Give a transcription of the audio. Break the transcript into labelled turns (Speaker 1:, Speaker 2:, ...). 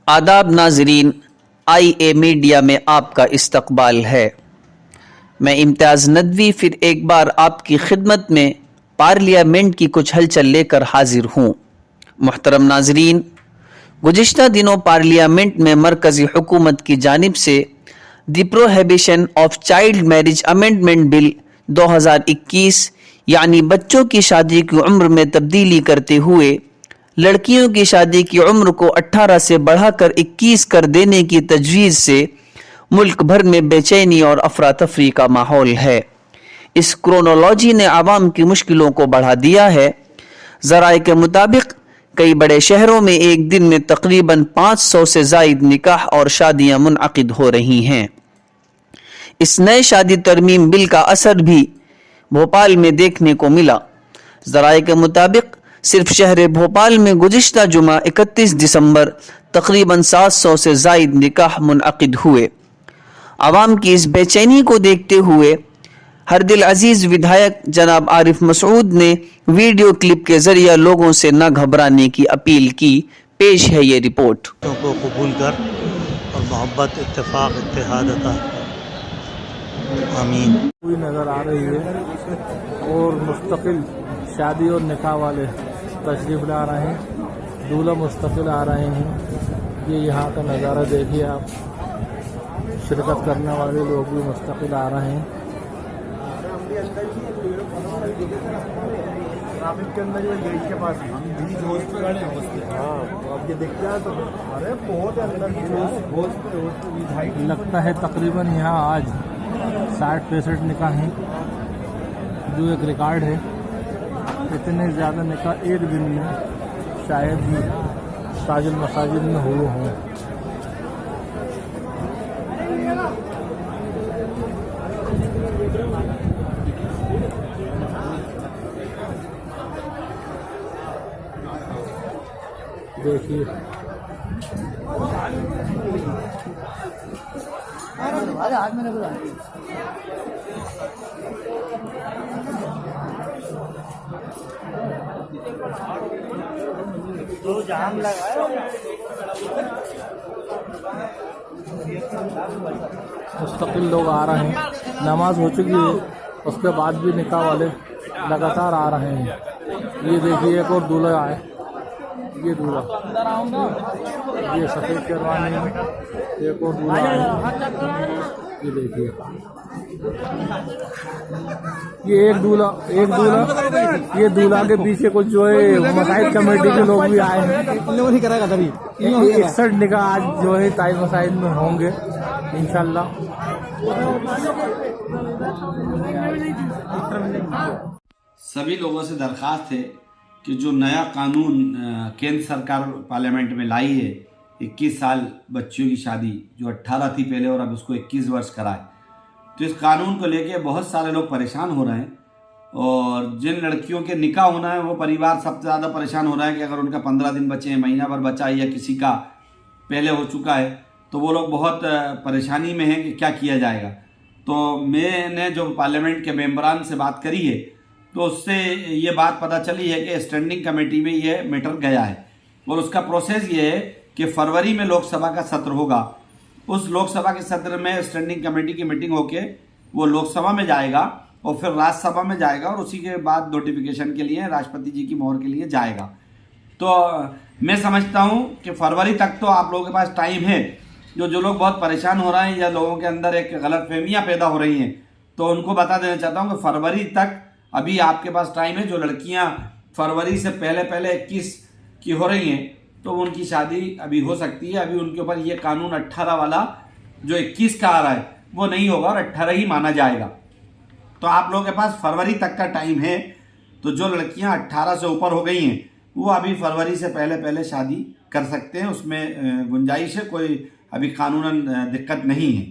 Speaker 1: आदाब नाजरीन, IA media में आपका इस्तकबाल है। मैं इम्तियाज़ नदवी फिर एक बार आपकी खिदमत में पार्लियामेंट की कुछ हलचल लेकर हाजिर हूँ। मुहतरम नाजरीन, गुज़िश्ता दिनों पार्लियामेंट में मरकज़ी हुकूमत की जानिब से the prohibition of child marriage amendment bill 2021 यानी बच्चों की शादी की उम्र में तब्दीली करते हुए लड़कियों की शादी की उम्र को 18 से बढ़ाकर 21 कर देने की तजवीज़ से मुल्क भर में बेचैनी और अफरा तफरी का माहौल है। इस क्रोनोलॉजी ने आवाम की मुश्किलों को बढ़ा दिया है। ज़राए के मुताबिक कई बड़े शहरों में एक दिन में तकरीबन 500 से ज़ायद निकाह और शादियां मुनअक़िद हो रही हैं। इस नए शादी तरमीम बिल का असर भी भोपाल में देखने को मिला। ज़राए के मुताबिक सिर्फ शहर भोपाल में गुज़िश्ता जुमा 31 दिसंबर तकरीबन 700 से ज़ायद निकाह मुनअक़िद हुए। आवाम की इस बेचैनी को देखते हुए हरदिल अजीज विधायक जनाब आरिफ मसूद ने वीडियो क्लिप के जरिए लोगों से न घबराने की अपील की। पेश है ये रिपोर्ट।
Speaker 2: को कबूल कर और मोहब्बत इत्तेफाक इत्तेहाद अता आमीन।
Speaker 3: हुई नज़र आ रही है और मुस्तकिल शादी और निकाह वाले तशरीफ ला रहे हैं, दूल्हा मुस्तकिल आ रहे हैं। ये यहाँ का नज़ारा देखिए आप, शिरकत करने वाले लोग भी मुस्तकिल आ रहे हैं। ट्रैफिक के अंदर जो गेट के पास हम बीच होश पे खड़े हैं, हाँ तो अब ये दिखता है तो अरे बहुत अंदर लगता है तकरीबन यहाँ आज 60-65 निकाह हैं, जो एक रिकॉर्ड है। इतने ज़्यादा निकाह एक दिन में शायद ही ताजुल मसाजिद में हुए हों। देखिए
Speaker 2: तो जाम लगा
Speaker 3: मुस्तकिल लोग आ रहे हैं, नमाज हो चुकी है, उसके बाद भी निकाह वाले लगातार आ रहे हैं। ये देखिए एक और दूल्हा आए, ये दूल्हा, ये सफ़ेद शेरवानी में एक और दूल्हा आए। ये देखिए ये एक दूल्हा ये दूल्हा के पीछे कुछ जो है मसाजिद कमेटी के लोग भी आए हैं। 61 निकाह आज जो है ताइज मसाजिद में होंगे इंशाल्लाह।
Speaker 4: सभी लोगों से दरख्वास्त है कि जो नया कानून केंद्र सरकार पार्लियामेंट में लाई है, 21 साल बच्चियों की शादी जो 18 थी पहले और अब उसको 21 वर्ष कराए, तो इस कानून को लेके बहुत सारे लोग परेशान हो रहे हैं। और जिन लड़कियों के निकाह होना है वो परिवार सबसे ज़्यादा परेशान हो रहा है कि अगर उनका 15 दिन बचे हैं, महीना भर बचा है या किसी का पहले हो चुका है, तो वो लोग बहुत परेशानी में हैं कि क्या किया जाएगा। तो मैंने जो पार्लियामेंट के मेंबरान से बात करी है तो उससे ये बात पता चली है कि स्टैंडिंग कमेटी में ये मैटर गया है और उसका प्रोसेस ये है कि फरवरी में लोकसभा का सत्र होगा। उस लोकसभा के सत्र में स्टैंडिंग कमेटी की मीटिंग होके वो लोकसभा में जाएगा और फिर राज्यसभा में जाएगा और उसी के बाद नोटिफिकेशन के लिए राष्ट्रपति जी की मोहर के लिए जाएगा। तो मैं समझता हूँ कि फरवरी तक तो आप लोगों के पास टाइम है। जो लोग बहुत परेशान हो रहे हैं या लोगों के अंदर एक गलतफहमियाँ पैदा हो रही हैं, तो उनको बता देना चाहता हूँ कि फरवरी तक अभी आपके पास टाइम है। जो लड़कियाँ फरवरी से पहले 21 की हो रही हैं तो उनकी शादी अभी हो सकती है। अभी उनके ऊपर ये कानून 18 वाला जो 21 का आ रहा है वो नहीं होगा और 18 ही माना जाएगा। तो आप लोगों के पास फरवरी तक का टाइम है। तो जो लड़कियां 18 से ऊपर हो गई हैं वो अभी फरवरी से पहले शादी कर सकते हैं, उसमें गुंजाइश है, कोई अभी कानूनन दिक्कत नहीं है।